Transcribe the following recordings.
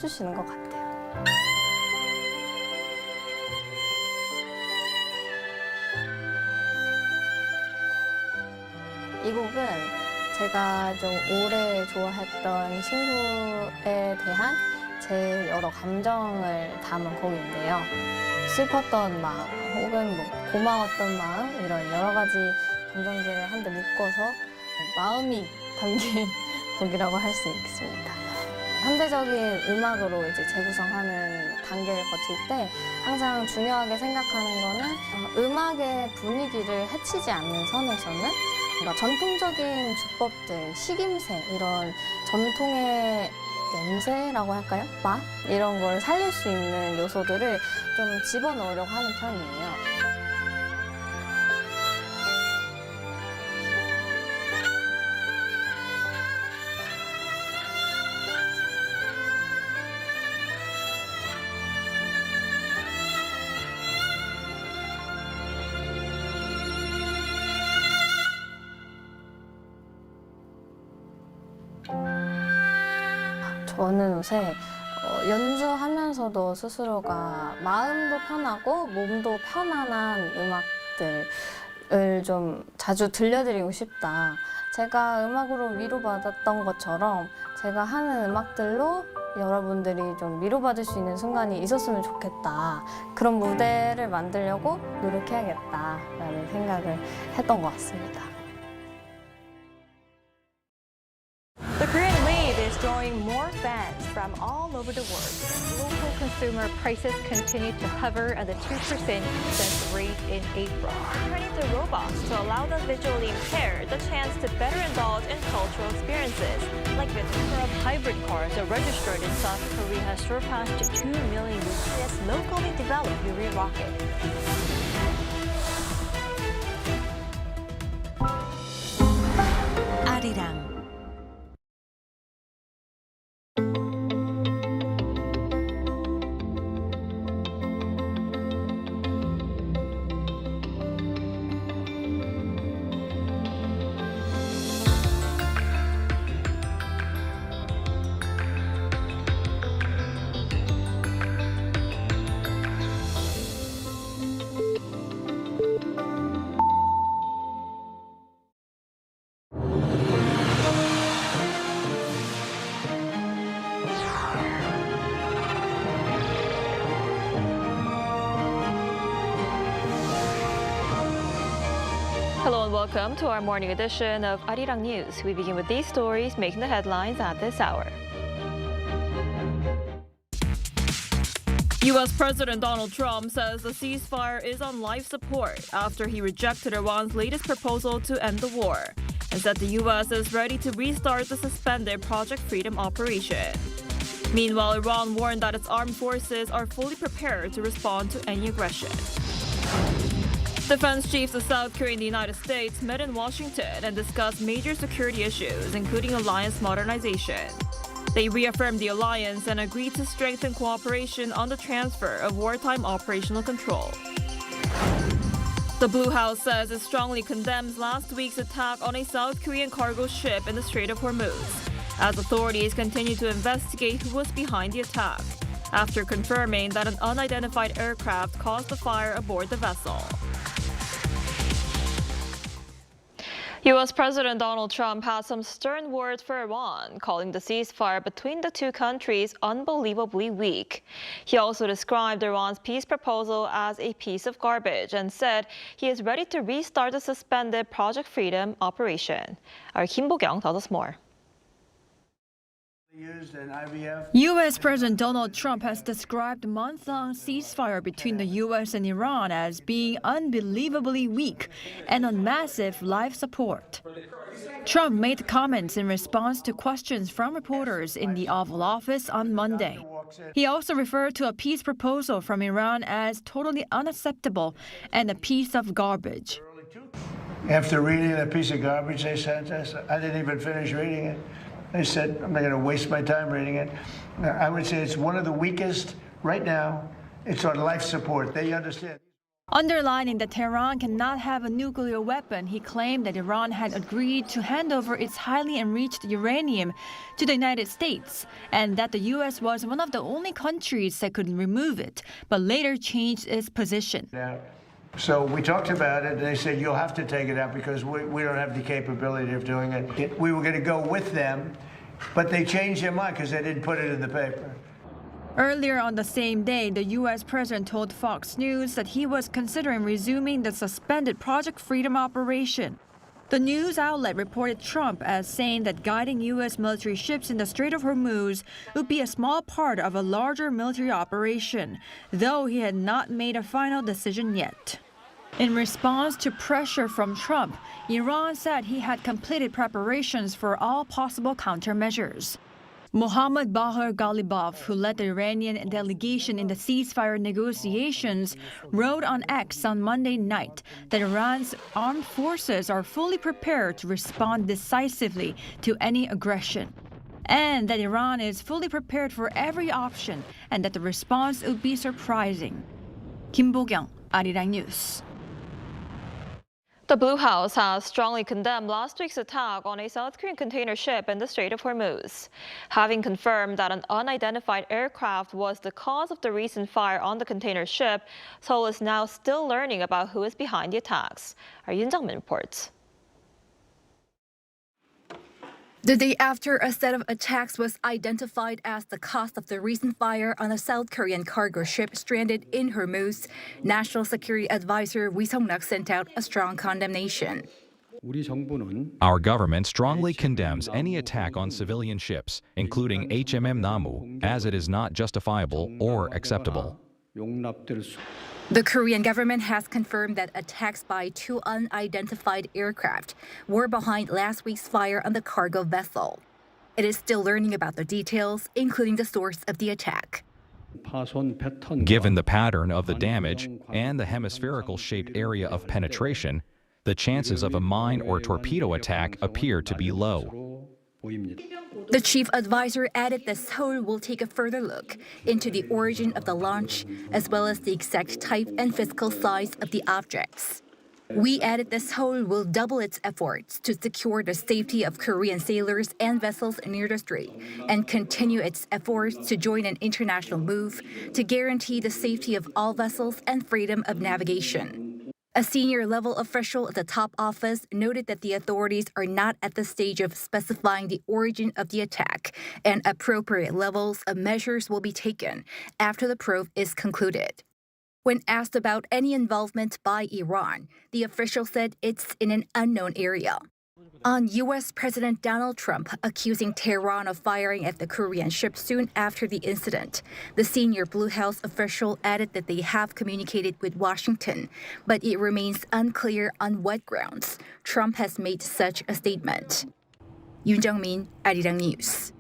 해주시는 것 같아요. 이 곡은 제가 좀 오래 좋아했던 친구에 대한 제 여러 감정을 담은 곡인데요. 슬펐던 마음 혹은 뭐 고마웠던 마음 이런 여러 가지 감정들을 한데 묶어서 마음이 담긴 곡이라고 할 수 있습니다. 현대적인 음악으로 이제 재구성하는 단계를 거칠 때 항상 중요하게 생각하는 거는 음악의 분위기를 해치지 않는 선에서는 뭔가 전통적인 주법들, 식임새 이런 전통의 냄새라고 할까요? 맛? 이런 걸 살릴 수 있는 요소들을 좀 집어넣으려고 하는 편이에요. 저는 요새 연주하면서도 스스로가 마음도 편하고 몸도 편안한 음악들을 좀 자주 들려드리고 싶다. 제가 음악으로 위로받았던 것처럼 제가 하는 음악들로 여러분들이 좀 위로받을 수 있는 순간이 있었으면 좋겠다. 그런 무대를 만들려고 노력해야겠다라는 생각을 했던 것 같습니다. The Korean wave is drawing more fans from all over the world. Local consumer prices continue to hover at the 2% since rate in April. Turning to robots to allow the visually impaired the chance to better indulge in cultural experiences. Like the number of hybrid cars are registered in South Korea has surpassed 2 million with this locally developed Yuri rocket. Arirang. Hello and welcome to our morning edition of Arirang News. We begin with these stories making the headlines at this hour. U.S. President Donald Trump says the ceasefire is on life support after he rejected Iran's latest proposal to end the war and said the U.S. is ready to restart the suspended Project Freedom operation. Meanwhile, Iran warned that its armed forces are fully prepared to respond to any aggression. Defense chiefs of South Korea and the United States met in Washington and discussed major security issues, including alliance modernization. They reaffirmed the alliance and agreed to strengthen cooperation on the transfer of wartime operational control. The Blue House says it strongly condemns last week's attack on a South Korean cargo ship in the Strait of Hormuz, as authorities continue to investigate who was behind the attack, after confirming that an unidentified aircraft caused the fire aboard the vessel. U.S. President Donald Trump had some stern words for Iran, calling the ceasefire between the two countries unbelievably weak. He also described Iran's peace proposal as a piece of garbage and said he is ready to restart the suspended Project Freedom operation. Our Kim Bo-kyung tells us more. U.S. President Donald Trump has described the month-long ceasefire between the U.S. and Iran as being unbelievably weak and on massive life support. Trump made comments in response to questions from reporters in the Oval Office on Monday. He also referred to a peace proposal from Iran as totally unacceptable and a piece of garbage. After reading that piece of garbage they sent us, I didn't even finish reading it. I said, I'm not going to waste my time reading it. I would say it's one of the weakest right now. It's on life support. They understand. Underlining that Tehran cannot have a nuclear weapon, he claimed that Iran had agreed to hand over its highly enriched uranium to the United States and that the U.S. was one of the only countries that could remove it, but later changed its position. So we talked about it, and they said, you'll have to take it out because we don't have the capability of doing it. We were going to go with them, but they changed their mind because they didn't put it in the paper. Earlier on the same day, the U.S. president told Fox News that he was considering resuming the suspended Project Freedom operation. The news outlet reported Trump as saying that guiding U.S. military ships in the Strait of Hormuz would be a small part of a larger military operation, though he had not made a final decision yet. In response to pressure from Trump, Iran said he had completed preparations for all possible countermeasures. Mohammad Bahir Ghalibaf, who led the Iranian delegation in the ceasefire negotiations, wrote on X on Monday night that Iran's armed forces are fully prepared to respond decisively to any aggression, and that Iran is fully prepared for every option and that the response would be surprising. Kim Bo-kyung, Arirang News. The Blue House has strongly condemned last week's attack on a South Korean container ship in the Strait of Hormuz, having confirmed that an unidentified aircraft was the cause of the recent fire on the container ship. Seoul is now still learning about who is behind the attacks. Our Yoon Jung-min reports. The day after a set of attacks was identified as the cause of the recent fire on a South Korean cargo ship stranded in Hormuz, National Security Advisor Wi Sung-nak sent out a strong condemnation. Our government strongly condemns any attack on civilian ships, including HMM Namu, as it is not justifiable or acceptable. The Korean government has confirmed that attacks by two unidentified aircraft were behind last week's fire on the cargo vessel. It is still learning about the details, including the source of the attack. Given the pattern of the damage and the hemispherical-shaped area of penetration, the chances of a mine or torpedo attack appear to be low. The chief advisor added that Seoul will take a further look into the origin of the launch, as well as the exact type and physical size of the objects. We added that Seoul will double its efforts to secure the safety of Korean sailors and vessels near the strait and continue its efforts to join an international move to guarantee the safety of all vessels and freedom of navigation. A senior-level official at the top office noted that the authorities are not at the stage of specifying the origin of the attack, and appropriate levels of measures will be taken after the probe is concluded. When asked about any involvement by Iran, the official said it's in an unknown area. On U.S. President Donald Trump accusing Tehran of firing at the Korean ship soon after the incident, the senior Blue House official added that they have communicated with Washington, but it remains unclear on what grounds Trump has made such a statement. Yoon Jung-min, Arirang News.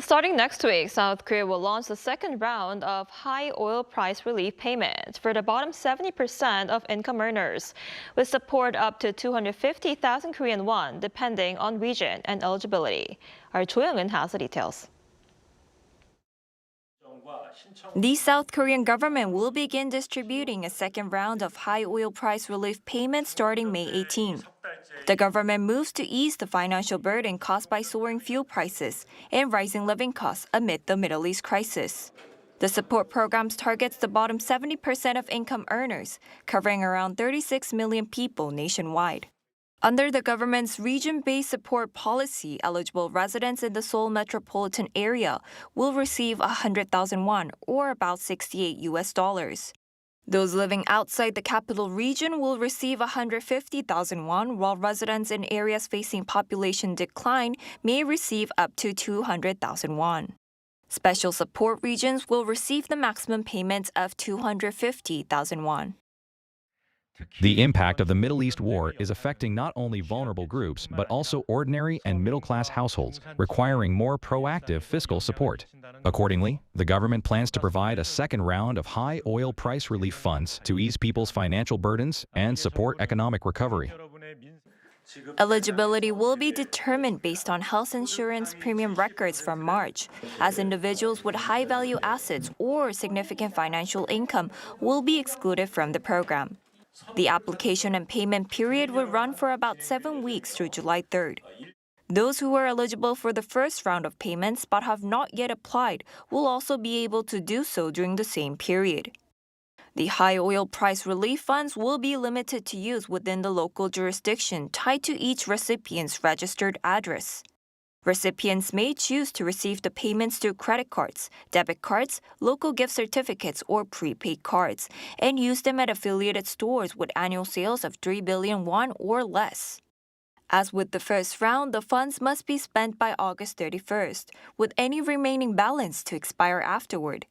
Starting next week, South Korea will launch the second round of high oil price relief payments for the bottom 70% of income earners, with support up to 250,000 Korean won, depending on region and eligibility. Our Cho Young-eun has the details. The South Korean government will begin distributing a second round of high oil price relief payments starting May 18. The government moves to ease the financial burden caused by soaring fuel prices and rising living costs amid the Middle East crisis. The support programs targets the bottom 70% of income earners, covering around 36 million people nationwide. Under the government's region-based support policy, eligible residents in the Seoul metropolitan area will receive 100,000 won, or about $68. Those living outside the capital region will receive 150,000 won, while residents in areas facing population decline may receive up to 200,000 won. Special support regions will receive the maximum payment of 250,000 won. The impact of the Middle East war is affecting not only vulnerable groups, but also ordinary and middle-class households, requiring more proactive fiscal support. Accordingly, the government plans to provide a second round of high oil price relief funds to ease people's financial burdens and support economic recovery. Eligibility will be determined based on health insurance premium records from March, as individuals with high-value assets or significant financial income will be excluded from the program. The application and payment period would run for about 7 weeks through July 3rd. Those who are eligible for the first round of payments but have not yet applied will also be able to do so during the same period. The high oil price relief funds will be limited to use within the local jurisdiction tied to each recipient's registered address. Recipients may choose to receive the payments through credit cards, debit cards, local gift certificates, or prepaid cards, and use them at affiliated stores with annual sales of 3 billion won or less. As with the first round, the funds must be spent by August 31st, with any remaining balance to expire afterward.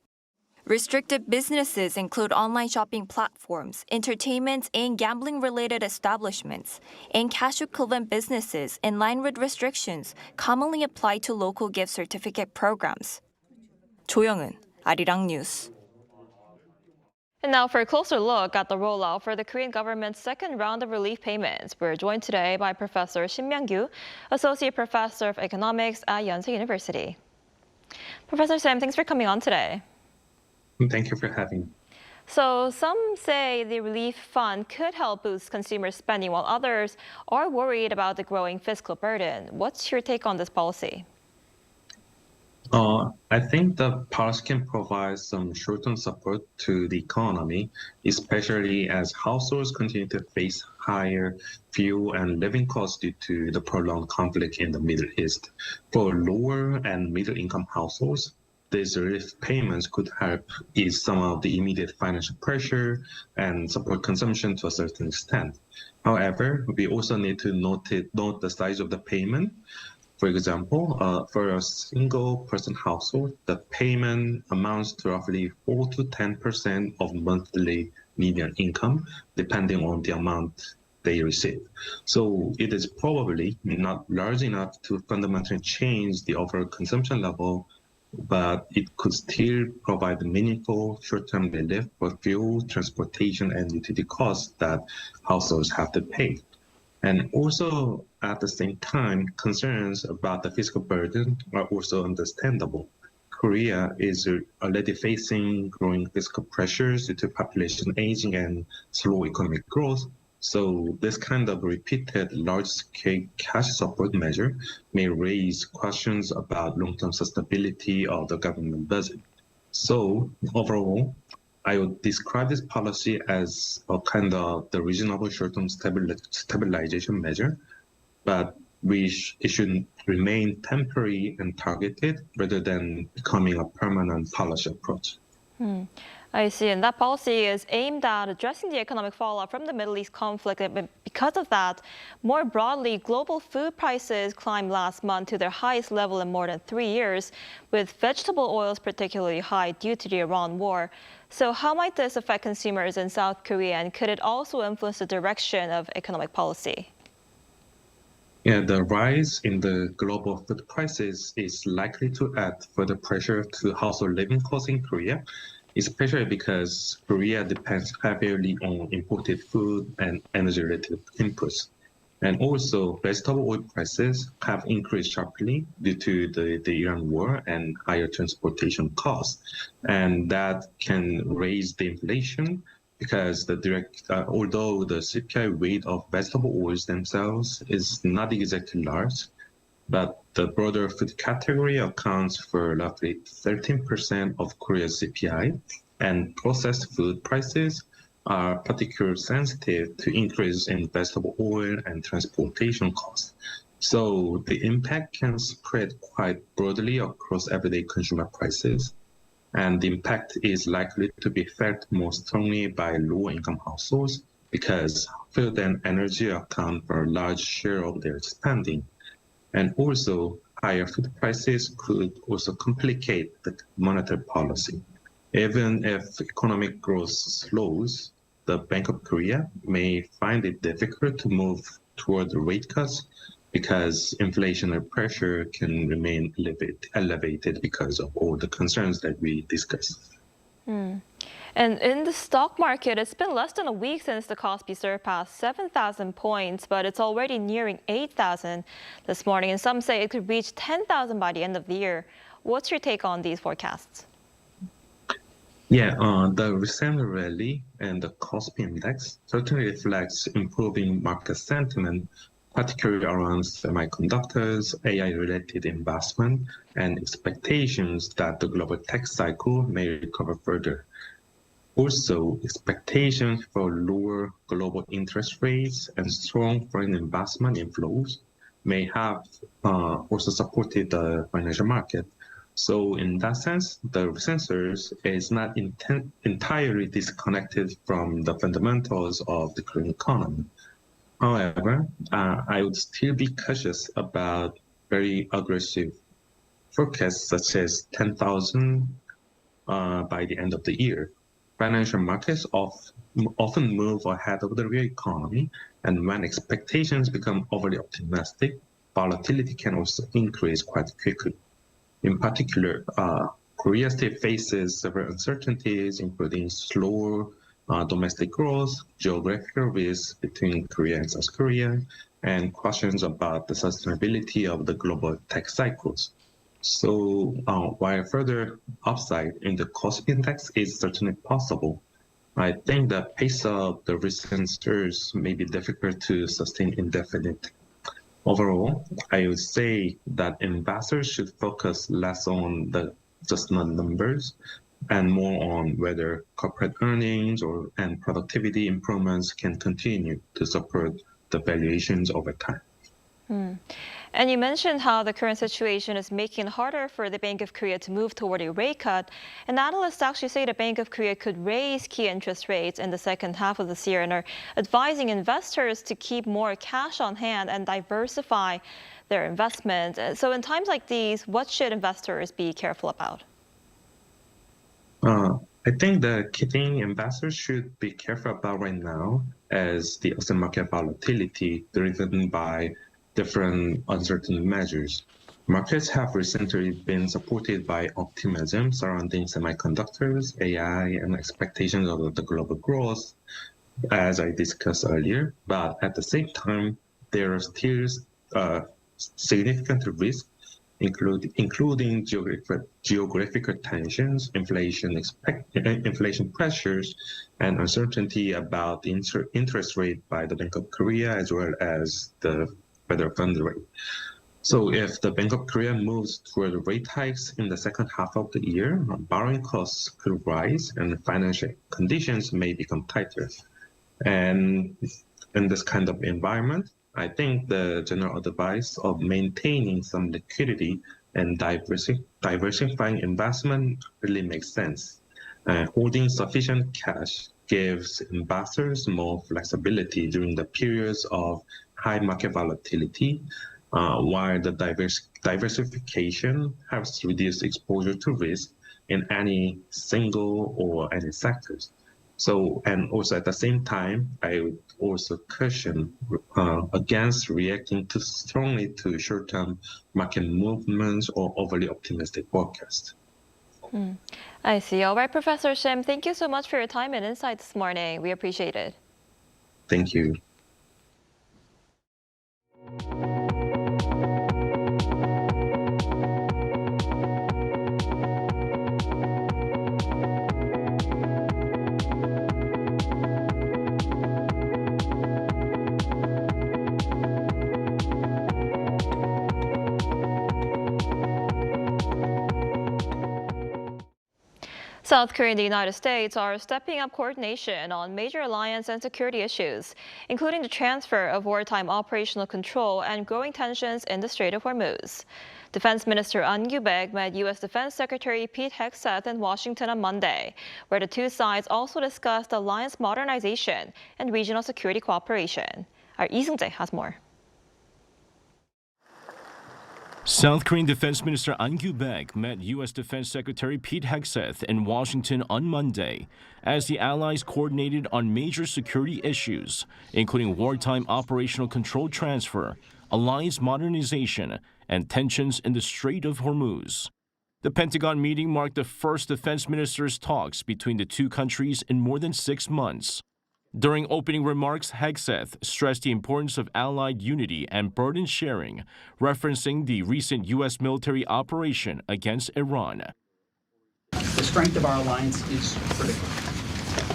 Restricted businesses include online shopping platforms, entertainment and gambling-related establishments, and cash equivalent businesses in line with restrictions commonly applied to local gift certificate programs. 조영은, Arirang News. And now for a closer look at the rollout for the Korean government's second round of relief payments, we're joined today by Professor Shin Myung-gyu, Associate Professor of Economics at Yonsei University. Professor Sim, thanks for coming on today. Thank you for having me. So some say the relief fund could help boost consumer spending, while others are worried about the growing fiscal burden. What's your take on this policy? I think the policy can provide some short-term support to the economy, especially as households continue to face higher fuel and living costs due to the prolonged conflict in the Middle East. For lower and middle-income households, these relief payments could help ease some of the immediate financial pressure and support consumption to a certain extent. However, we also need to note the size of the payment. For example, for a single-person household, the payment amounts to roughly 4 to 10% of monthly median income, depending on the amount they receive. So it is probably not large enough to fundamentally change the overall consumption level, but it could still provide meaningful short-term relief for fuel, transportation, and utility costs that households have to pay. And also, at the same time, concerns about the fiscal burden are also understandable. Korea is already facing growing fiscal pressures due to population aging and slow economic growth. So this kind of repeated large-scale cash support measure may raise questions about long-term sustainability of the government budget. So overall, I would describe this policy as a kind of the reasonable short-term stabilization measure, but it should remain temporary and targeted rather than becoming a permanent policy approach. I see. And that policy is aimed at addressing the economic fallout from the Middle East conflict. And because of that, more broadly, global food prices climbed last month to their highest level in more than 3 years, with vegetable oils particularly high due to the Iran war. So how might this affect consumers in South Korea, and could it also influence the direction of economic policy? Yeah, the rise in the global food prices is likely to add further pressure to household living costs in Korea, especially because Korea depends heavily on imported food and energy-related inputs. And also, vegetable oil prices have increased sharply due to the Iran war and higher transportation costs. And that can raise the inflation because although the CPI weight of vegetable oils themselves is not exactly large, but the broader food category accounts for roughly 13% of Korea's CPI, and processed food prices are particularly sensitive to increase in vegetable oil and transportation costs. So the impact can spread quite broadly across everyday consumer prices, and the impact is likely to be felt more strongly by low-income households because food and energy account for a large share of their spending. And also, higher food prices could also complicate the monetary policy. Even if economic growth slows, the Bank of Korea may find it difficult to move toward rate cuts because inflationary pressure can remain elevated because of all the concerns that we discussed. And in the stock market, it's been less than a week since the Kospi surpassed 7,000 points, but it's already nearing 8,000 this morning. And some say it could reach 10,000 by the end of the year. What's your take on these forecasts? Yeah, the recent rally and the Kospi index certainly reflects improving market sentiment, particularly around semiconductors, AI-related investment, and expectations that the global tech cycle may recover further. Also, expectations for lower global interest rates and strong foreign investment inflows may have also supported the financial market. So in that sense, the recent surge is not entirely disconnected from the fundamentals of the current economy. However, I would still be cautious about very aggressive forecasts such as 10,000 by the end of the year. Financial markets often move ahead of the real economy, and when expectations become overly optimistic, volatility can also increase quite quickly. In particular, Korea still faces several uncertainties, including slower domestic growth, geographical risks between Korea and South Korea, and questions about the sustainability of the global tech cycles. So while further upside in the Kospi index is certainly possible, I think the pace of the recent surge may be difficult to sustain indefinitely. Overall, I would say that investors should focus less on just the numbers and more on whether corporate earnings and productivity improvements can continue to support the valuations over time. And you mentioned how the current situation is making it harder for the Bank of Korea to move toward a rate cut. And analysts actually say the Bank of Korea could raise key interest rates in the second half of this year and are advising investors to keep more cash on hand and diversify their investment. So in times like these, what should investors be careful about? I think the key thing investors should be careful about right now is the asset market volatility driven by different uncertain measures. Markets have recently been supported by optimism surrounding semiconductors, AI, and expectations of the global growth, as I discussed earlier. But at the same time, there are still significant risks, including geographical tensions, inflation pressures, and uncertainty about the interest rate by the Bank of Korea, as well as the federal fund rate. So if the Bank of Korea moves toward rate hikes in the second half of the year, borrowing costs could rise and financial conditions may become tighter. And in this kind of environment, I think the general advice of maintaining some liquidity and diversifying investment really makes sense. Holding sufficient cash gives investors more flexibility during the periods of high market volatility, while the diversification helps reduce exposure to risk in any single or any sectors. So, and also at the same time, I would also caution against reacting too strongly to short-term market movements or overly optimistic forecasts. I see. All right, Professor Shim, thank you so much for your time and insight this morning. We appreciate it. Thank you. South Korea and the United States are stepping up coordination on major alliance and security issues, including the transfer of wartime operational control and growing tensions in the Strait of Hormuz. Defense Minister An Gyu-baek met U.S. Defense Secretary Pete Hegseth in Washington on Monday, where the two sides also discussed alliance modernization and regional security cooperation. Our Lee Seung-jae has more. South Korean Defense Minister An Gyu-baek met U.S. Defense Secretary Pete Hegseth in Washington on Monday as the allies coordinated on major security issues, including wartime operational control transfer, alliance modernization, and tensions in the Strait of Hormuz. The Pentagon meeting marked the first defense ministers' talks between the two countries in more than 6 months. During opening remarks, Hegseth stressed the importance of allied unity and burden sharing, referencing the recent U.S. military operation against Iran. The strength of our alliance is critical,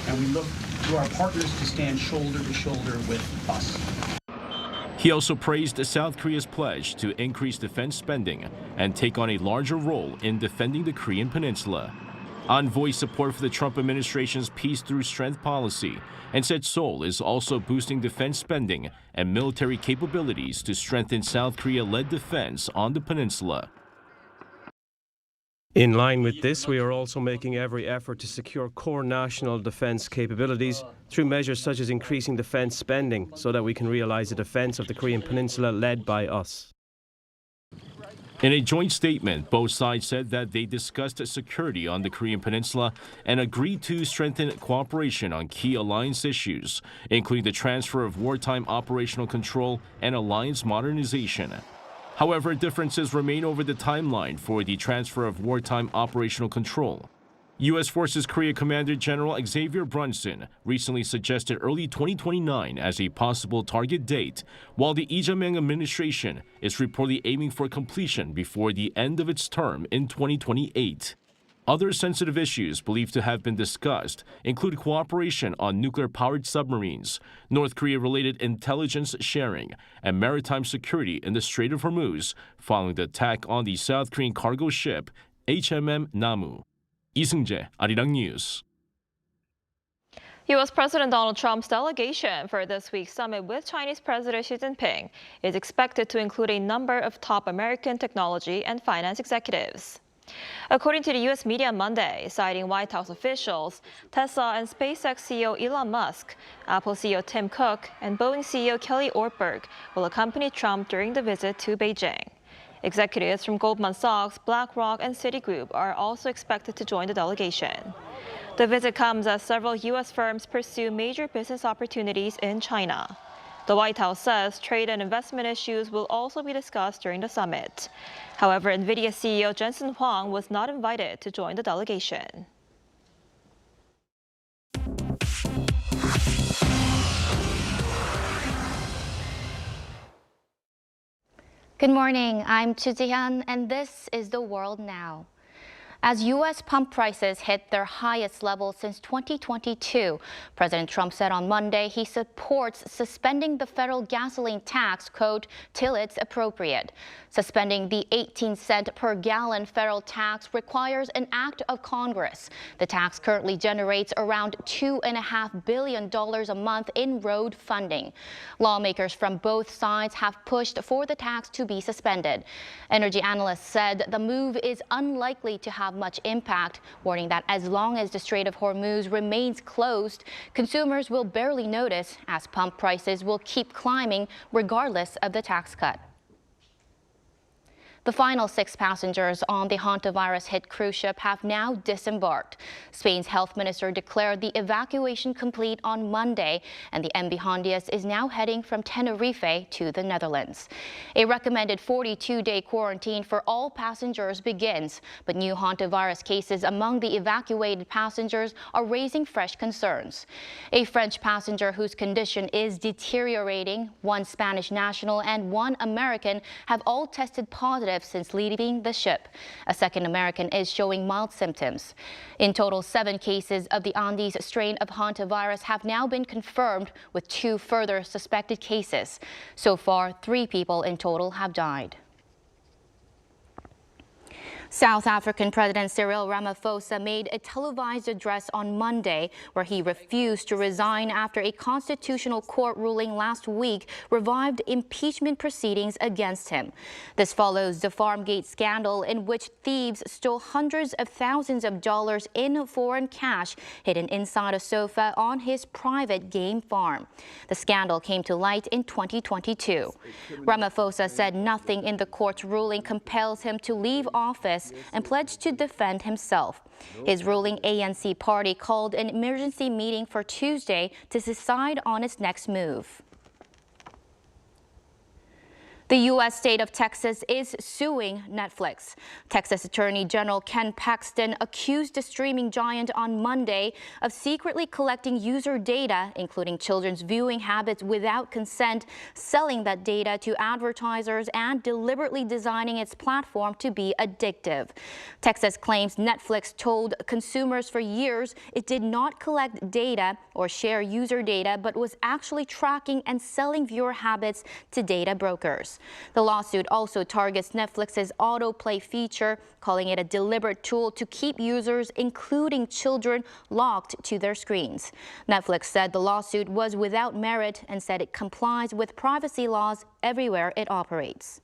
and we look to our partners to stand shoulder to shoulder with us. He also praised South Korea's pledge to increase defense spending and take on a larger role in defending the Korean Peninsula. On voiced support for the Trump administration's peace through strength policy and said Seoul is also boosting defense spending and military capabilities to strengthen South Korea-led defense on the peninsula. In line with this, we are also making every effort to secure core national defense capabilities through measures such as increasing defense spending so that we can realize the defense of the Korean Peninsula led by us. In a joint statement, both sides said that they discussed security on the Korean Peninsula and agreed to strengthen cooperation on key alliance issues, including the transfer of wartime operational control and alliance modernization. However, differences remain over the timeline for the transfer of wartime operational control. U.S. Forces Korea Commander General Xavier Brunson recently suggested early 2029 as a possible target date, while the Lee Jae-myung administration is reportedly aiming for completion before the end of its term in 2028. Other sensitive issues believed to have been discussed include cooperation on nuclear-powered submarines, North Korea-related intelligence sharing, and maritime security in the Strait of Hormuz following the attack on the South Korean cargo ship HMM Namu. 이승재, Arirang News. U.S. President Donald Trump's delegation for this week's summit with Chinese President Xi Jinping is expected to include a number of top American technology and finance executives. According to the U.S. media on Monday, citing White House officials, Tesla and SpaceX CEO Elon Musk, Apple CEO Tim Cook, and Boeing CEO Kelly Ortberg will accompany Trump during the visit to Beijing. Executives from Goldman Sachs, BlackRock, and Citigroup are also expected to join the delegation. The visit comes as several U.S. firms pursue major business opportunities in China. The White House says trade and investment issues will also be discussed during the summit. However, Nvidia CEO Jensen Huang was not invited to join the delegation. Good morning, I'm Chu Ji-hyun, and this is The World Now. As U.S. pump prices hit their highest level since 2022, President Trump said on Monday he supports suspending the federal gasoline tax, quote, till it's appropriate. Suspending the 18-cent per gallon federal tax requires an act of Congress. The tax currently generates around $2.5 billion a month in road funding. Lawmakers from both sides have pushed for the tax to be suspended. Energy analysts said the move is unlikely to have much impact, warning that as long as the Strait of Hormuz remains closed, consumers will barely notice as pump prices will keep climbing regardless of the tax cut. The final 6 passengers on the hantavirus-hit cruise ship have now disembarked. Spain's health minister declared the evacuation complete on Monday, and the MV Hondias is now heading from Tenerife to the Netherlands. A recommended 42-day quarantine for all passengers begins, but new hantavirus cases among the evacuated passengers are raising fresh concerns. A French passenger whose condition is deteriorating, 1 Spanish national and 1 American have all tested positive since leaving the ship. A second American is showing mild symptoms. In total, 7 cases of the Andes strain of hantavirus have now been confirmed, with 2 further suspected cases. So far, 3 people in total have died. South African President Cyril Ramaphosa made a televised address on Monday where he refused to resign after a constitutional court ruling last week revived impeachment proceedings against him. This follows the Farmgate scandal in which thieves stole hundreds of thousands of dollars in foreign cash hidden inside a sofa on his private game farm. The scandal came to light in 2022. Ramaphosa said nothing in the court's ruling compels him to leave office and pledged to defend himself. His ruling ANC party called an emergency meeting for Tuesday to decide on its next move. The U.S. state of Texas is suing Netflix. Texas Attorney General Ken Paxton accused the streaming giant on Monday of secretly collecting user data, including children's viewing habits without consent, selling that data to advertisers, and deliberately designing its platform to be addictive. Texas claims Netflix told consumers for years it did not collect data or share user data, but was actually tracking and selling viewer habits to data brokers. The lawsuit also targets Netflix's autoplay feature, calling it a deliberate tool to keep users, including children, locked to their screens. Netflix said the lawsuit was without merit and said it complies with privacy laws everywhere it operates.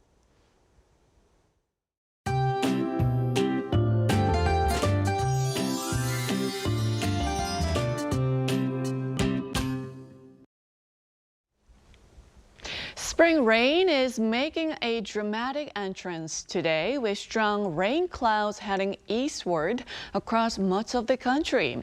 Spring rain is making a dramatic entrance today, with strong rain clouds heading eastward across much of the country.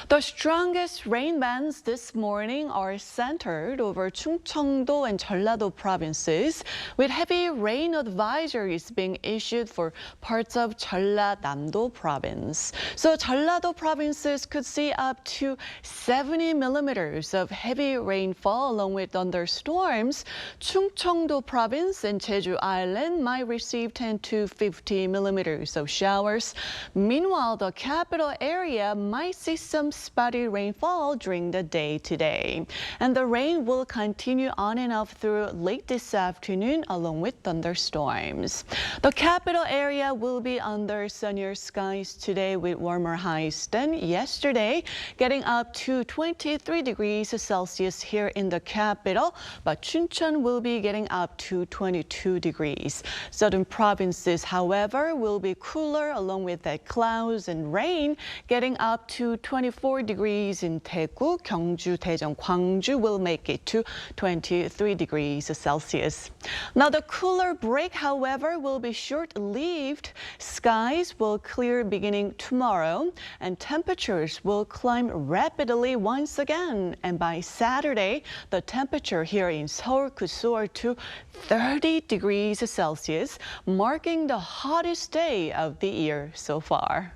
The strongest rain bands this morning are centered over Chungcheongdo and Jeollado provinces, with heavy rain advisories being issued for parts of Jeollanam-do province. So Jeollado provinces could see up to 70 millimeters of heavy rainfall along with thunderstorms. Chungcheongdo province and Jeju Island might receive 10 to 50 millimeters of showers. Meanwhile, the capital area might see some spotty rainfall during the day today. And the rain will continue on and off through late this afternoon along with thunderstorms. The capital area will be under sunnier skies today with warmer highs than yesterday, getting up to 23 degrees Celsius here in the capital, but Chuncheon will be getting up to 22 degrees. Southern provinces, however, will be cooler along with the clouds and rain, getting up to 24 degrees in Daegu, Gyeongju, Daejeon, Gwangju will make it to 23 degrees Celsius. Now the cooler break, however, will be short-lived. Skies will clear beginning tomorrow and temperatures will climb rapidly once again. And by Saturday, the temperature here in Seoul could soar to 30 degrees Celsius, marking the hottest day of the year so far.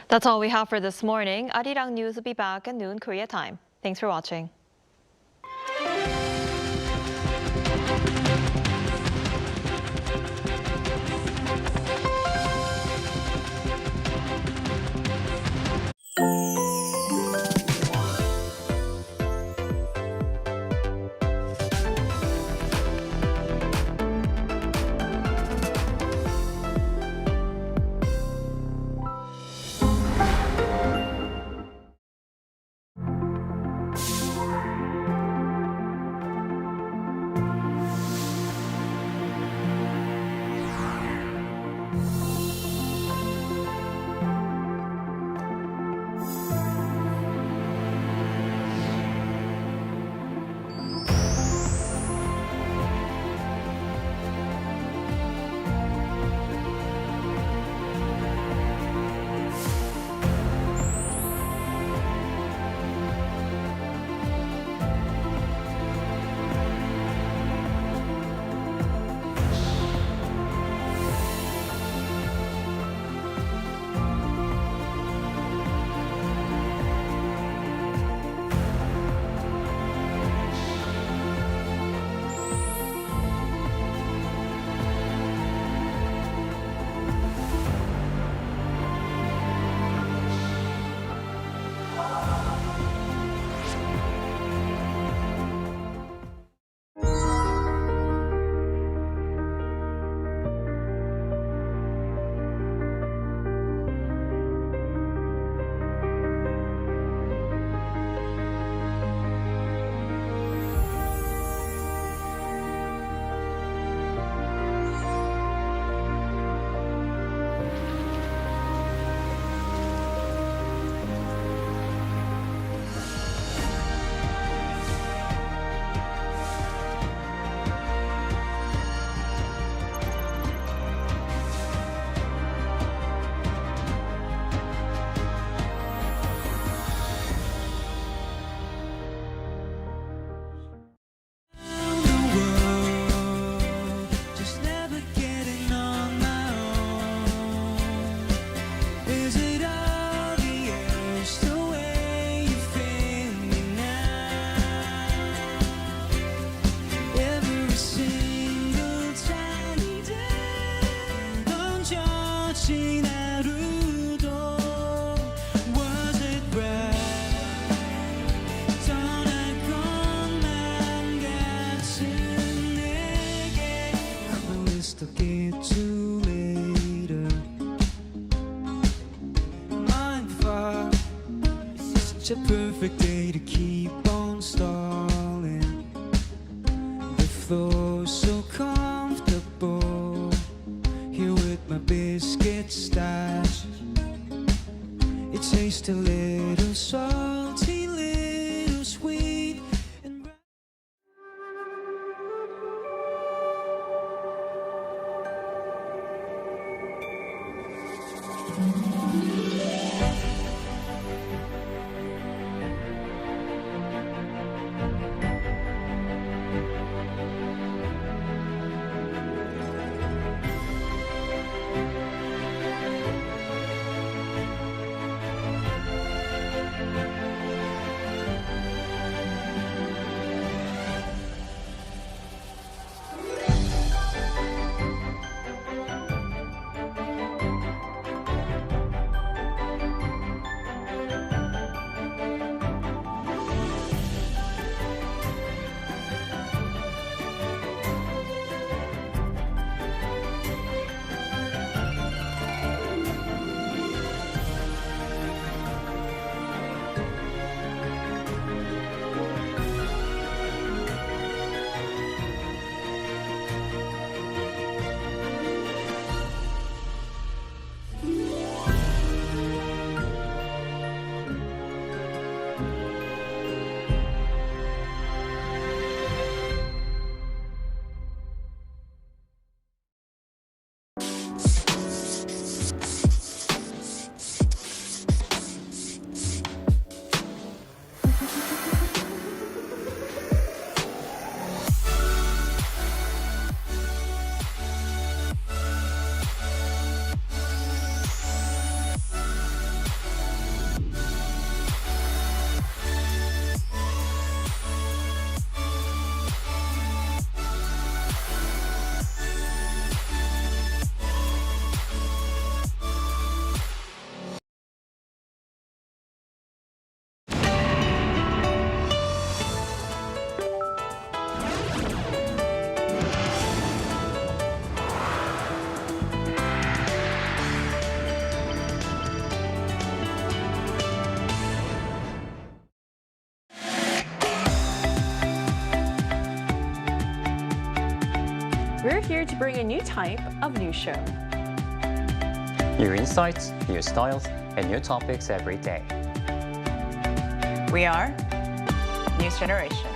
That's all we have for this morning. Arirang News will be back at noon Korea time. Thanks for watching. such a perfect day to keep on stalling. The floor's so comfortable here with my biscuit stash. It tastes a little salty, little sweet. We're here to bring a new type of news show. New insights, new styles, and new topics every day. We are News Generation.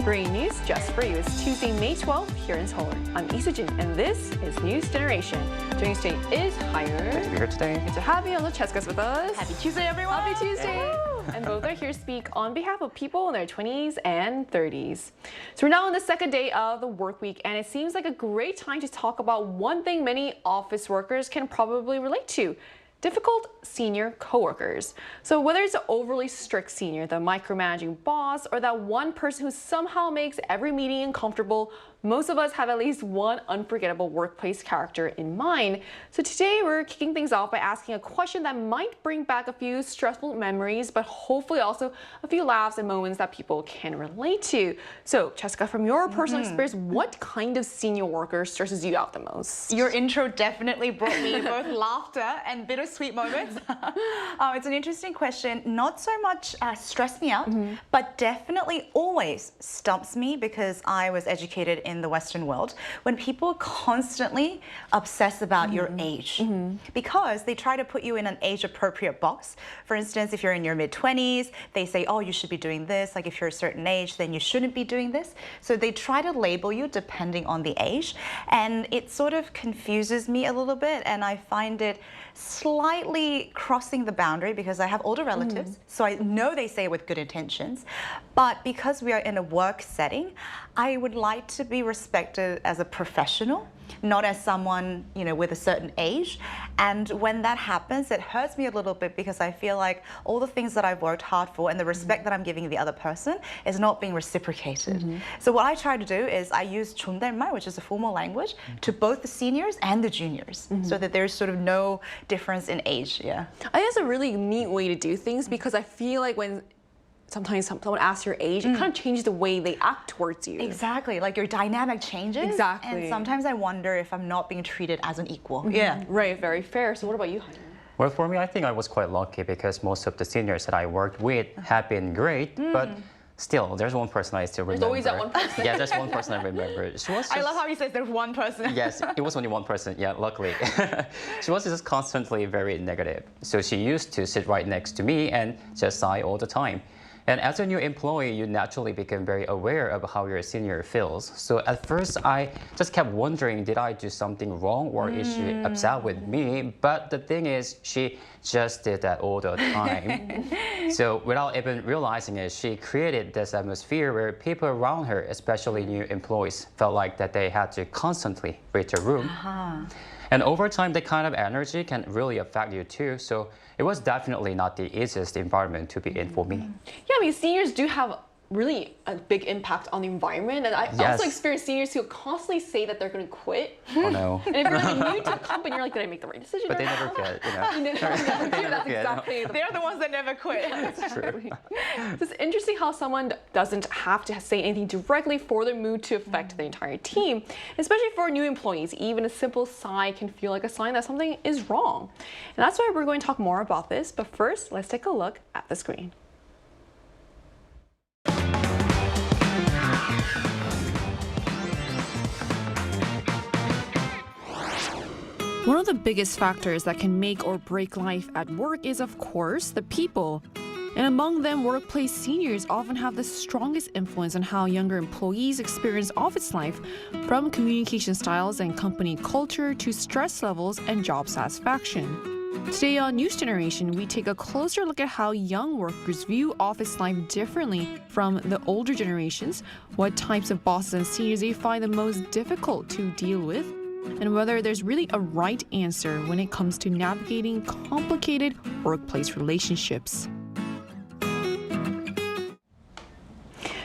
Bringing news just for you. It's Tuesday, May 12th here in Seoul. I'm Isujin, and this is News Generation. Joining us today is Hyun. Good to be here today. Good to have you. And Cheska's with us. Happy Tuesday, everyone. Happy Tuesday. And both are here to speak on behalf of people in their 20s and 30s. So we're now on the second day of the work week, and it seems like a great time to talk about one thing many office workers can probably relate to: difficult senior coworkers. So whether it's an overly strict senior, the micromanaging boss, or that one person who somehow makes every meeting uncomfortable, most of us have at least one unforgettable workplace character in mind. So today we're kicking things off by asking a question that might bring back a few stressful memories, but hopefully also a few laughs and moments that people can relate to. So Cheska, from your personal experience, what kind of senior worker stresses you out the most? Your intro definitely brought me both laughter and bittersweet moments. It's an interesting question. Not so much stress me out, but definitely always stumps me because I was educated in the Western world when people constantly obsess about your age because they try to put you in an age-appropriate box. For instance, if you're in your mid-20s, they say, oh, you should be doing this. Like if you're a certain age, then you shouldn't be doing this. So they try to label you depending on the age, and it sort of confuses me a little bit, and I find it slightly crossing the boundary because I have older relatives, so I know they say it with good intentions, but because we are in a work setting, I would like to be respected as a professional, not as someone, you know, with a certain age. And when that happens, it hurts me a little bit because I feel like all the things that I've worked hard for and the respect that I'm giving the other person is not being reciprocated. So what I try to do is I use 존댓말, which is a formal language, to both the seniors and the juniors, so that there's sort of no difference in age. Yeah, I think it's a really neat way to do things because I feel like when sometimes someone asks your age, it kind of changes the way they act towards you. Exactly, like your dynamic changes. Exactly. And sometimes I wonder if I'm not being treated as an equal. Yeah. Right, very fair. So what about you, Hyun? Well, for me, I think I was quite lucky because most of the seniors that I worked with have been great, but still, there's one person I still remember. There's always that one person. Yeah, there's one person I remember. I love how he says there's one person. Yes, it was only one person, yeah, luckily. She was just constantly very negative. So she used to sit right next to me and just sigh all the time. And as a new employee, you naturally become very aware of how your senior feels. So at first, I just kept wondering, did I do something wrong or is she upset with me? But the thing is, she just did that all the time. So without even realizing it, she created this atmosphere where people around her, especially new employees, felt like that they had to constantly read the room. And over time, that kind of energy can really affect you too. So it was definitely not the easiest environment to be in for me. Yeah, I mean, seniors do have really a big impact on the environment. And I also experienced seniors who constantly say that they're going to quit. Oh no. And if you're like new to the company, you're like, did I make the right decision? But they never quit, you know. They never do. That's exactly. They're the ones that never quit. That's true. It's interesting how someone doesn't have to say anything directly for their mood to affect the entire team, especially for new employees. Even a simple sigh can feel like a sign that something is wrong. And that's why we're going to talk more about this. But first, let's take a look at the screen. One of the biggest factors that can make or break life at work is, of course, the people. And among them, workplace seniors often have the strongest influence on how younger employees experience office life, from communication styles and company culture to stress levels and job satisfaction. Today on News Generation, we take a closer look at how young workers view office life differently from the older generations, what types of bosses and seniors they find the most difficult to deal with, and whether there's really a right answer when it comes to navigating complicated workplace relationships.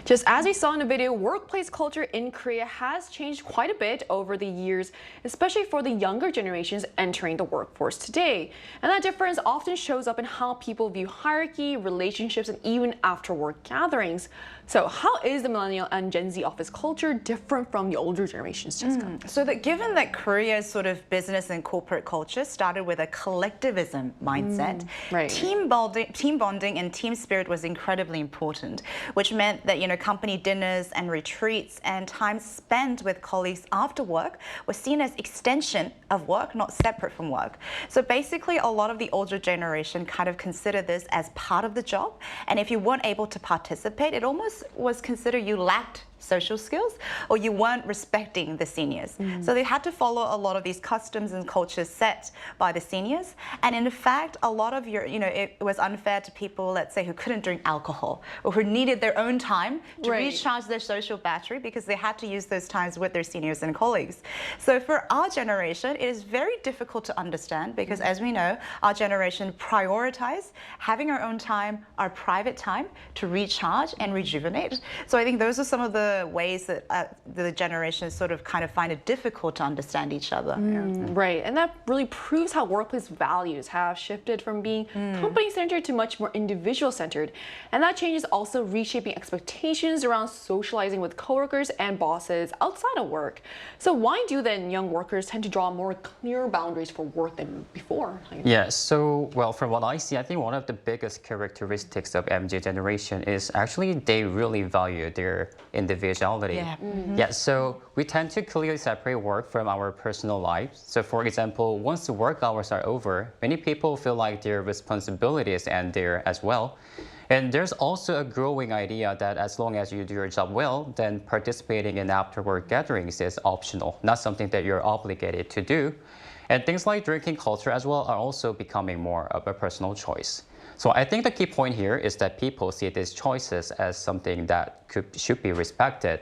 Just as we saw in the video, workplace culture in Korea has changed quite a bit over the years, especially for the younger generations entering the workforce today. And that difference often shows up in how people view hierarchy, relationships, and even after-work gatherings. So how is the millennial and Gen Z office culture different from the older generations, Jessica? So that given that Korea's sort of business and corporate culture started with a collectivism mindset, team bonding and team spirit was incredibly important, which meant that, company dinners and retreats and time spent with colleagues after work was seen as extension of work, not separate from work. So basically, a lot of the older generation kind of considered this as part of the job. And if you weren't able to participate, it almost was considered you lacked social skills or you weren't respecting the seniors. So they had to follow a lot of these customs and cultures set by the seniors. And in fact, a lot of it was unfair to people, let's say, who couldn't drink alcohol or who needed their own time to recharge their social battery because they had to use those times with their seniors and colleagues. So for our generation, it is very difficult to understand because as we know, our generation prioritized having our own time, our private time to recharge and rejuvenate. So I think those are some of the ways that the generations sort of kind of find it difficult to understand each other. Right, and that really proves how workplace values have shifted from being company-centered to much more individual-centered. And that change is also reshaping expectations around socializing with coworkers and bosses outside of work. So why do then young workers tend to draw more clear boundaries for work than before? Yeah, so, well, from what I see, I think one of the biggest characteristics of MZ generation is actually they really value their individuality. Yeah, so we tend to clearly separate work from our personal lives. So for example, once the work hours are over, many people feel like their responsibilities end there as well. And there's also a growing idea that as long as you do your job well, then participating in after-work gatherings is optional, not something that you're obligated to do. And things like drinking culture as well are also becoming more of a personal choice. So I think the key point here is that people see these choices as something that should be respected.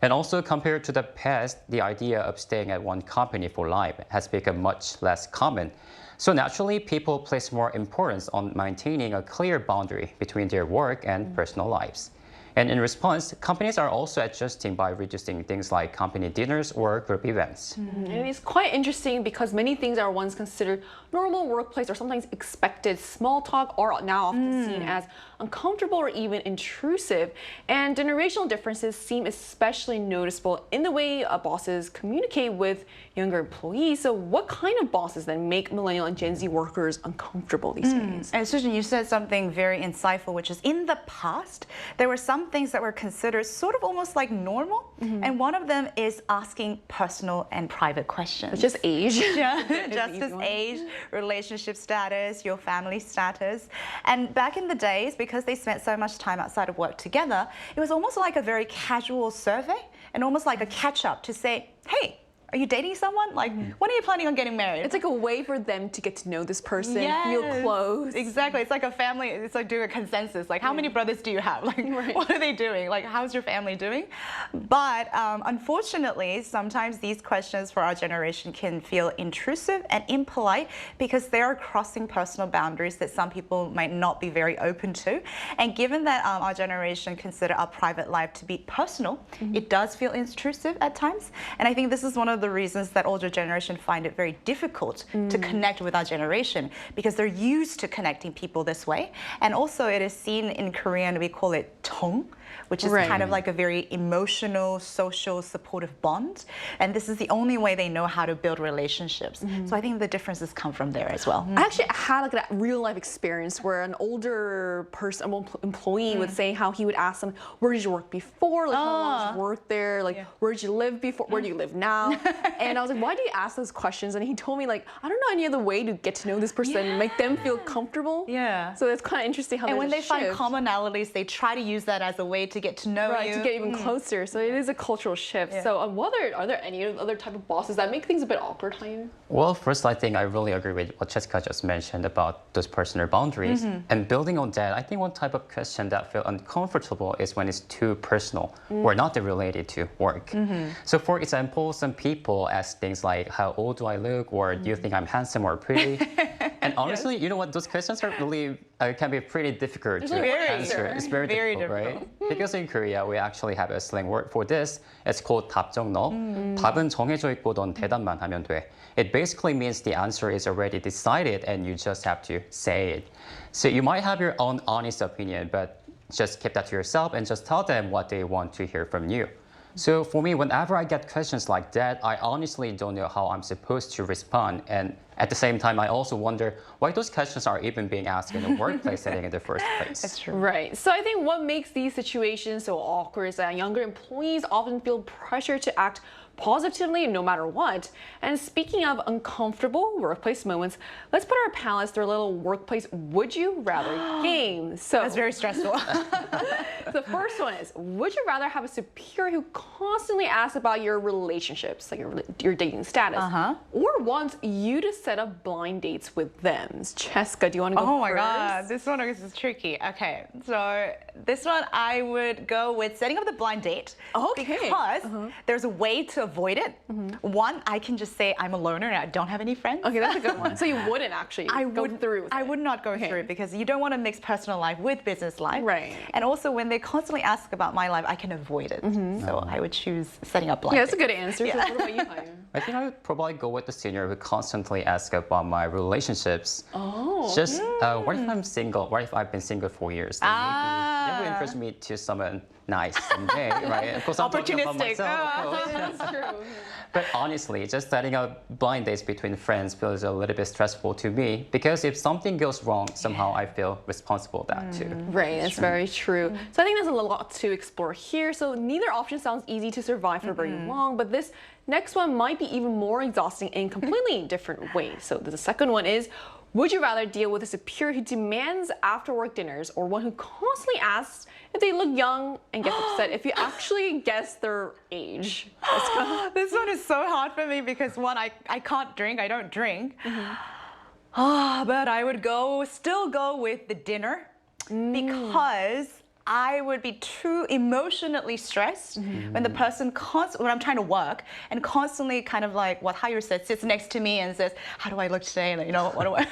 And also compared to the past, the idea of staying at one company for life has become much less common. So naturally, people place more importance on maintaining a clear boundary between their work and personal lives. And in response, companies are also adjusting by reducing things like company dinners or group events. And it's quite interesting because many things are once considered normal workplace or sometimes expected small talk are now often seen as uncomfortable or even intrusive. And generational differences seem especially noticeable in the way bosses communicate with younger employees. So what kind of bosses then make millennial and Gen Z workers uncomfortable these days? And Susan, you said something very insightful, which is in the past, there were some things that were considered sort of almost like normal. And one of them is asking personal and private questions. Just age. Just as age, relationship status, your family status. And back in the days, because they spent so much time outside of work together, it was almost like a very casual survey and almost like a catch-up to say, hey, are you dating someone? Like, when are you planning on getting married? It's like a way for them to get to know this person, feel close. Exactly. It's like a family, it's like doing a consensus. Like, how many brothers do you have? Like, what are they doing? Like, how's your family doing? But unfortunately, sometimes these questions for our generation can feel intrusive and impolite because they are crossing personal boundaries that some people might not be very open to. And given that our generation consider our private life to be personal, it does feel intrusive at times. And I think this is one of the reasons that older generation find it very difficult to connect with our generation because they're used to connecting people this way. And also it is seen in Korean, we call it tong, which is kind of like a very emotional, social, supportive bond. And this is the only way they know how to build relationships. So I think the differences come from there as well. I actually had like that real life experience where an older person, employee would say how he would ask them, where did you work before? Like, how long did you work there? Like, where did you live before? Where do you live now? And I was like, why do you ask those questions? And he told me, like, I don't know any other way to get to know this person and make them feel comfortable. So it's kind of interesting how and when they find shift. commonalities, they try to use that as a way to get to know you. To get even closer. So it is a cultural shift. So are there any other type of bosses that make things a bit awkward for you? Well, first, I think I really agree with what Jessica just mentioned about those personal boundaries. And building on that, I think one type of question that feels uncomfortable is when it's too personal or not related to work. So for example, some people ask things like, how old do I look? Or do you think I'm handsome or pretty? And honestly, you know what? Those questions are really can be pretty difficult to answer. It's very difficult, right? Because in Korea, we actually have a slang word for this. It's called 답정너. 답은 정해져 있고 넌 대답만 하면 돼. It basically means the answer is already decided and you just have to say it. So you might have your own honest opinion, but just keep that to yourself and just tell them what they want to hear from you. So for me, whenever I get questions like that, I honestly don't know how I'm supposed to respond. And at the same time, I also wonder why those questions are even being asked in a workplace setting in the first place. That's true. Right. So I think what makes these situations so awkward is that younger employees often feel pressure to act positively no matter what. And speaking of uncomfortable workplace moments, let's put our panelists through a little workplace would you rather game. So that's very stressful. The first one is, would you rather have a superior who constantly asks about your relationships, like your dating status, or wants you to set up blind dates with them? Jessica, do you want to go first? Oh my God, this one is tricky. Okay, so this one I would go with setting up the blind date. Because there's a way to avoid it. One, I can just say I'm a loner and I don't have any friends. Okay, that's a good one. So you wouldn't actually go through with it. I would not go through it because you don't want to mix personal life with business life. Right. And also when they constantly ask about my life, I can avoid it. So I would choose setting up blind dates. dates. That's a good answer. So what about you, Haya? I think I would probably go with the senior who constantly asks about my relationships. Just what if I'm single? What if I've been single for years? Then maybe that would encourage me to someone nice someday, right? Of course, I'm talking about myself. That's true. But honestly, just setting up blind dates between friends feels a little bit stressful to me because if something goes wrong, somehow I feel responsible for that too. Right, that's very true. So I think there's a lot to explore here. So neither option sounds easy to survive for very long, but this next one might be even more exhausting in completely different ways. So the second one is, would you rather deal with a superior who demands after-work dinners or one who constantly asks if they look young and gets upset if you actually guess their age? This one is so hard for me because one, I can't drink, I don't drink. But I would still go with the dinner because I would be too emotionally stressed when the person when I'm trying to work and constantly kind of like what Hayu said, sits next to me and says, how do I look today? And, you know, what do I?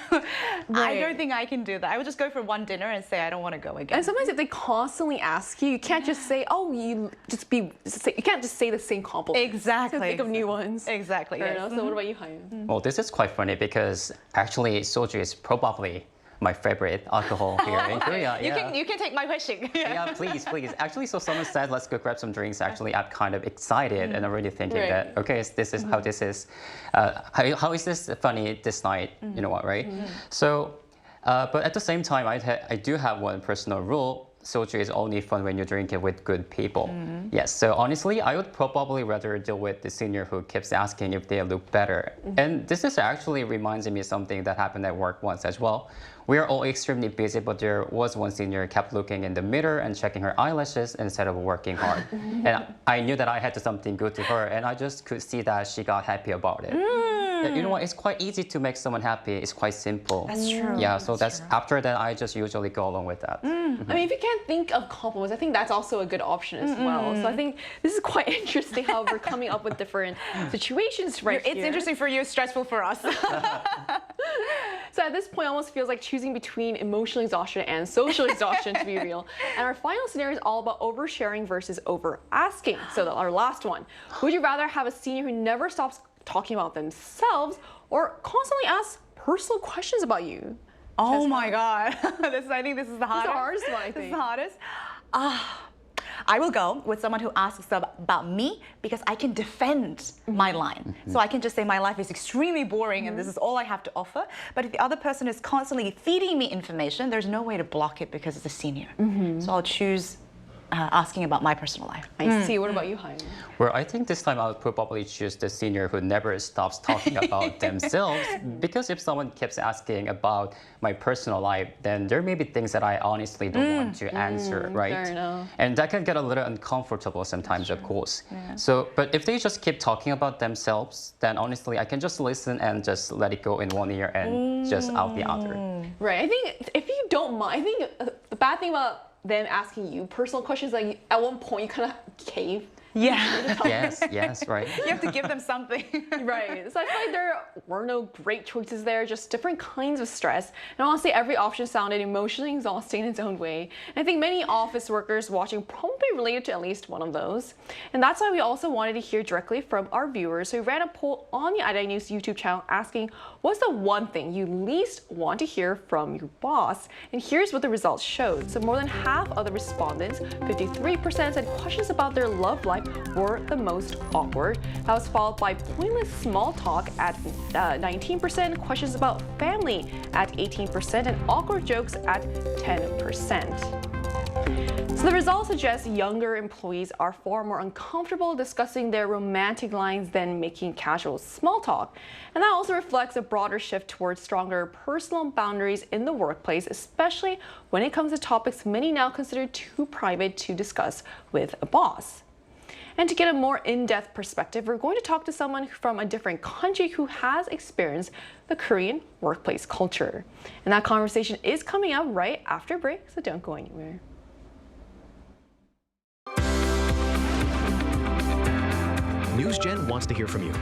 I don't think I can do that. I would just go for one dinner and say, I don't want to go again. And sometimes if they constantly ask you, you can't just say, oh, you can't just say the same compliment. Exactly. To think of new ones. Exactly. Fair enough. So what about you, Hayu? Well, this is quite funny because actually soju is probably my favorite alcohol here in Korea. You can take my question. Yeah, please. Actually, so someone said, let's go grab some drinks. Actually, I'm kind of excited and already thinking that, okay, this is how this is. How is this funny this night? You know what, right? So, but at the same time, I do have one personal rule. Soju is only fun when you drink it with good people. Yes, so honestly, I would probably rather deal with the senior who keeps asking if they look better. And this is actually reminds me of something that happened at work once as well. We are all extremely busy, but there was one senior who kept looking in the mirror and checking her eyelashes instead of working hard. And I knew that I had something good to her, and I just could see that she got happy about it. You know what? It's quite easy to make someone happy. It's quite simple. That's true. Yeah, so that's after that, I just usually go along with that. I mean, if you can't think of compliments, I think that's also a good option as well. So I think this is quite interesting how we're coming up with different situations right here. It's interesting for you, it's stressful for us. So at this point, it almost feels like choosing between emotional exhaustion and social exhaustion, to be real. And our final scenario is all about oversharing versus over-asking. So our last one. Would you rather have a senior who never stops talking about themselves or constantly asks personal questions about you? Oh my God. I think this is the hardest. This is the hardest one, I think. This is the hardest. I will go with someone who asks about me because I can defend my line. So I can just say my life is extremely boring and this is all I have to offer. But if the other person is constantly feeding me information, there's no way to block it because it's a senior. So I'll choose asking about my personal life. I see. What about you, Hayu? Well, I think this time I would probably choose the senior who never stops talking about themselves, because if someone keeps asking about my personal life, then there may be things that I honestly don't want to answer, right? Fair enough. And that can get a little uncomfortable sometimes, of course. So, but if they just keep talking about themselves, then honestly, I can just listen and just let it go in one ear and just out the other. Right. I think if you don't mind, I think the bad thing about them asking you personal questions, like at one point you kind of cave. Yeah. Yes, right. You have to give them something. Right. So I feel like there were no great choices there, just different kinds of stress. And honestly, every option sounded emotionally exhausting in its own way. And I think many office workers watching probably related to at least one of those. And that's why we also wanted to hear directly from our viewers. So we ran a poll on the iDay News YouTube channel asking, what's the one thing you least want to hear from your boss? And here's what the results showed. So more than half of the respondents, 53%, said questions about their love life were the most awkward. That was followed by pointless small talk at 19%, questions about family at 18%, and awkward jokes at 10%. So the results suggest younger employees are far more uncomfortable discussing their romantic lines than making casual small talk. And that also reflects a broader shift towards stronger personal boundaries in the workplace, especially when it comes to topics many now consider too private to discuss with a boss. And to get a more in-depth perspective, we're going to talk to someone from a different country who has experienced the Korean workplace culture. And that conversation is coming up right after break, so don't go anywhere. NewsGen wants to hear from you.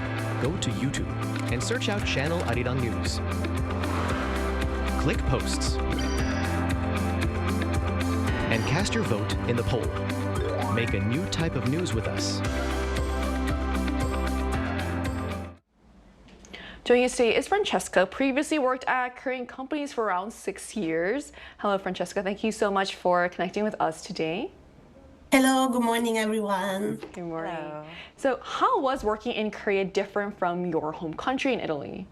Go to YouTube and search out channel Arirang News. Click Posts and cast your vote in the poll. Make a new type of news with us. Joining us today is Francesca, previously worked at Korean companies for around 6 years. Hello, Francesca. Thank you so much for connecting with us today. Hello, good morning, everyone. Good morning. Hello. So how was working in Korea different from your home country in Italy?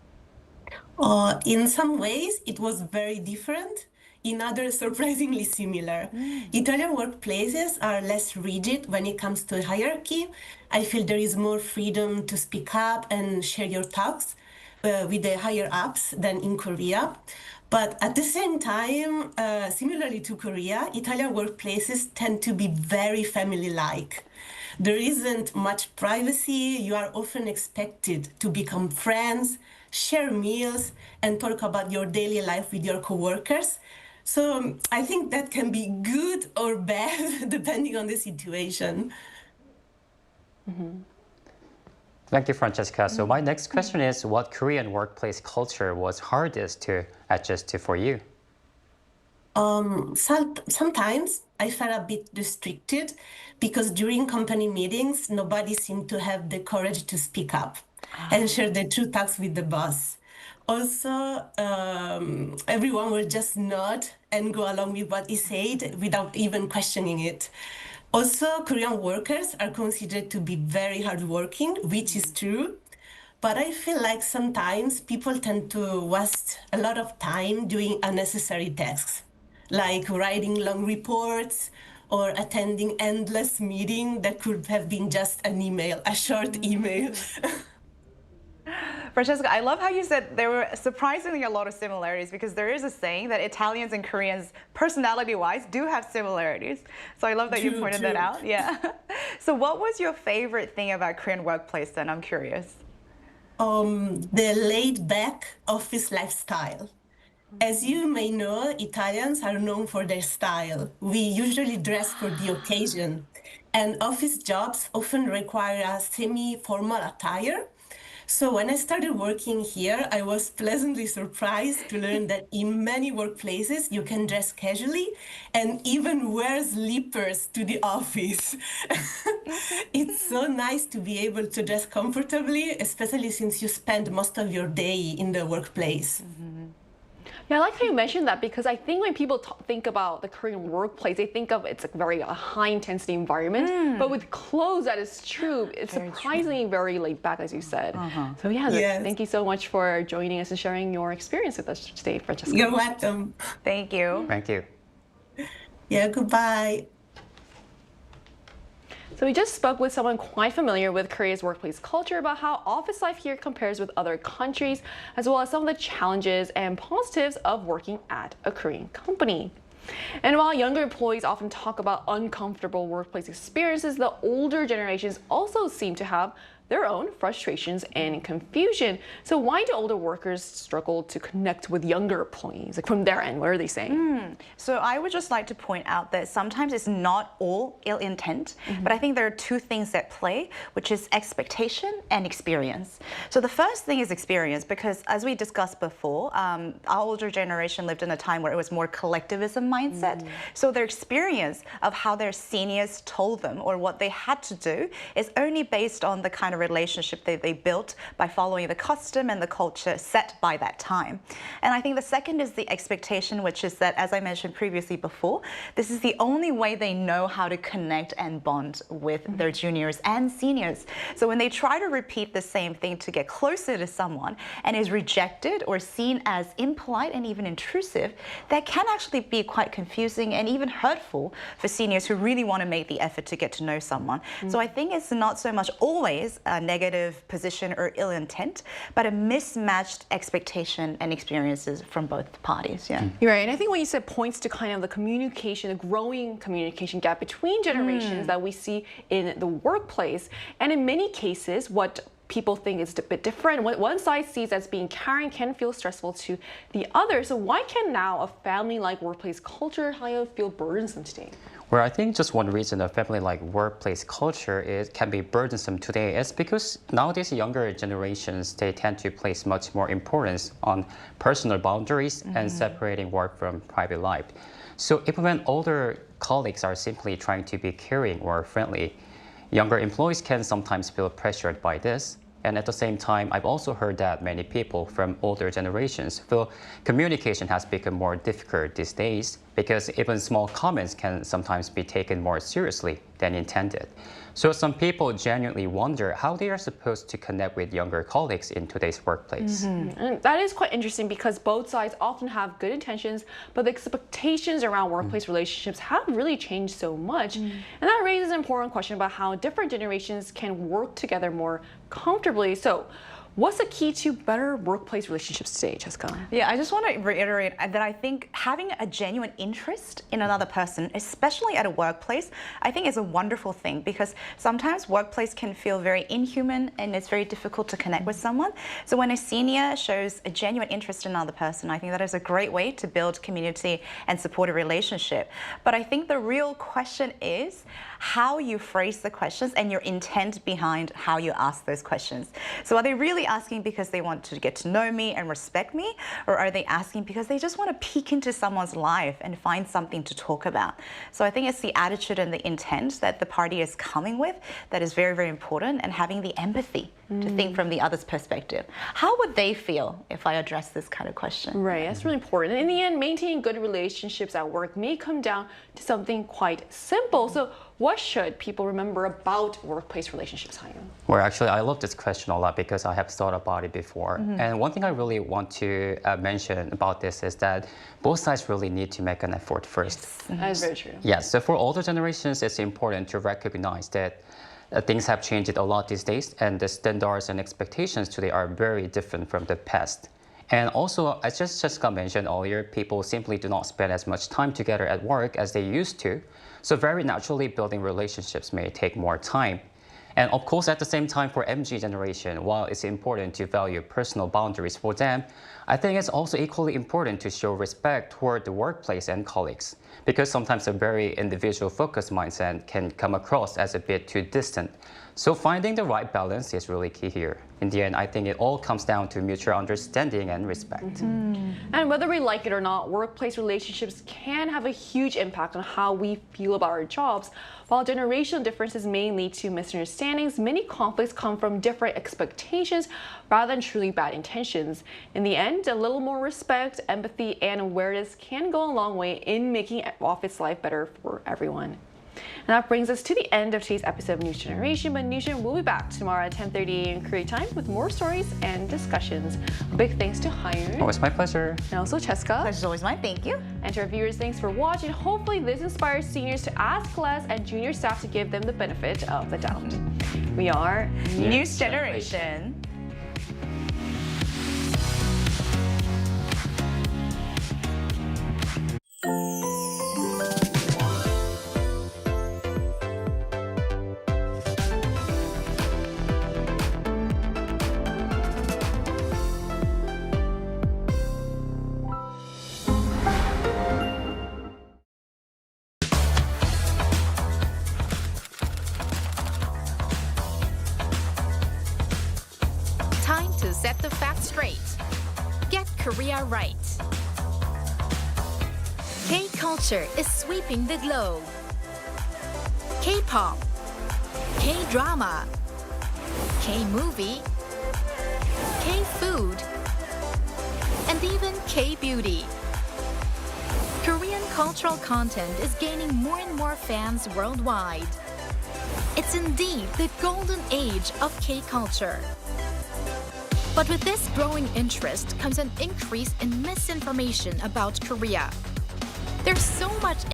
In some ways, it was very different. In others, surprisingly similar. Italian workplaces are less rigid when it comes to hierarchy. I feel there is more freedom to speak up and share your thoughts with the higher ups than in Korea. But at the same time, similarly to Korea, Italian workplaces tend to be very family-like. There isn't much privacy. You are often expected to become friends, share meals, and talk about your daily life with your coworkers. So I think that can be good or bad depending on the situation. Thank you, Francesca. So my next question is, what Korean workplace culture was hardest to adjust to for you? Sometimes I felt a bit restricted because during company meetings, nobody seemed to have the courage to speak up and share the true facts with the boss. Also, everyone will just nod and go along with what is said without even questioning it. Also, Korean workers are considered to be very hardworking, which is true. But I feel like sometimes people tend to waste a lot of time doing unnecessary tasks, like writing long reports or attending endless meetings that could have been just an email, a short email. Francesca, I love how you said there were surprisingly a lot of similarities, because there is a saying that Italians and Koreans, personality-wise, do have similarities. So I love that you pointed that out. Yeah. So what was your favorite thing about Korean workplace then? I'm curious. The laid-back office lifestyle. As you may know, Italians are known for their style. We usually dress for the occasion, and office jobs often require a semi-formal attire. So when I started working here, I was pleasantly surprised to learn that in many workplaces, you can dress casually and even wear slippers to the office. It's so nice to be able to dress comfortably, especially since you spend most of your day in the workplace. Yeah, I like how you mentioned that, because I think when people think about the Korean workplace, they think of it's a very high-intensity environment. But with clothes, that is true. It's surprisingly very laid back, as you said. So yeah, thank you so much for joining us and sharing your experience with us today, Francesca. You're welcome. Thank you. Thank you. Yeah, goodbye. So we just spoke with someone quite familiar with Korea's workplace culture about how office life here compares with other countries, as well as some of the challenges and positives of working at a Korean company. And while younger employees often talk about uncomfortable workplace experiences, the older generations also seem to have their own frustrations and confusion. So why do older workers struggle to connect with younger employees? Like, from their end, what are they saying? So I would just like to point out that sometimes it's not all ill intent, but I think there are two things at play, which is expectation and experience. So the first thing is experience, because as we discussed before, our older generation lived in a time where it was more collectivism mindset. So their experience of how their seniors told them or what they had to do is only based on the kind of relationship that they built by following the custom and the culture set by that time. And I think the second is the expectation, which is that, as I mentioned previously before, this is the only way they know how to connect and bond with their juniors and seniors. So when they try to repeat the same thing to get closer to someone and is rejected or seen as impolite and even intrusive, that can actually be quite confusing and even hurtful for seniors who really want to make the effort to get to know someone. So I think it's not so much always a negative position or ill intent, but a mismatched expectation and experiences from both parties. Yeah, you're right. And I think when you said points to kind of the communication, the growing communication gap between generations that we see in the workplace, and in many cases, what people think is a bit different. What one side sees as being caring can feel stressful to the other. So why can now a family-like workplace culture feel burdensome today? Well, I think just one reason a family-like workplace culture can be burdensome today is because nowadays younger generations, they tend to place much more importance on personal boundaries and separating work from private life. So even when older colleagues are simply trying to be caring or friendly, younger employees can sometimes feel pressured by this. And at the same time, I've also heard that many people from older generations feel communication has become more difficult these days because even small comments can sometimes be taken more seriously than intended. So some people genuinely wonder how they are supposed to connect with younger colleagues in today's workplace. And that is quite interesting because both sides often have good intentions, but the expectations around workplace relationships have really changed so much. And that raises an important question about how different generations can work together more comfortably. So What's the key to better workplace relationships today, Jessica? Yeah, I just want to reiterate that I think having a genuine interest in another person, especially at a workplace, I think is a wonderful thing, because sometimes workplace can feel very inhuman and it's very difficult to connect with someone. So when a senior shows a genuine interest in another person, I think that is a great way to build community and support a relationship. But I think the real question is how you phrase the questions and your intent behind how you ask those questions. So are they really asking because they want to get to know me and respect me, or are they asking because they just want to peek into someone's life and find something to talk about? So I think it's the attitude and the intent that the party is coming with that is very, very important, and having the empathy to think from the other's perspective. How would they feel if I address this kind of question? Right, that's really important. In the end, maintaining good relationships at work may come down to something quite simple. So what should people remember about workplace relationships, Hayoung? Well, actually, I love this question a lot because I have thought about it before. And one thing I really want to mention about this is that both sides really need to make an effort first. That is very true. Yes, so for older generations, it's important to recognize that things have changed a lot these days, and the standards and expectations today are very different from the past. And also, as Jessica mentioned earlier, people simply do not spend as much time together at work as they used to. So very naturally, building relationships may take more time. And of course, at the same time, for MG generation, while it's important to value personal boundaries for them, I think it's also equally important to show respect toward the workplace and colleagues, because sometimes a very individual-focused mindset can come across as a bit too distant. So finding the right balance is really key here. In the end, I think it all comes down to mutual understanding and respect. And whether we like it or not, workplace relationships can have a huge impact on how we feel about our jobs. While generational differences may lead to misunderstandings, many conflicts come from different expectations rather than truly bad intentions. In the end, a little more respect, empathy, and awareness can go a long way in making office life better for everyone. And that brings us to the end of today's episode of News Generation, but News Gen will be back tomorrow at 10:30 in Korea time with more stories and discussions. A big thanks to Hayoung. Always my pleasure. And also Cheska. Pleasure's always mine, thank you. And to our viewers, thanks for watching. Hopefully this inspires seniors to ask less and junior staff to give them the benefit of the doubt. We are News Generation. Time to set the facts straight. Get Korea right. K-culture is sweeping the globe. K-pop, K-drama, K-movie, K-food, and even K-beauty. Korean cultural content is gaining more and more fans worldwide. It's indeed the golden age of K-culture. But with this growing interest comes an increase in misinformation about Korea. There's so much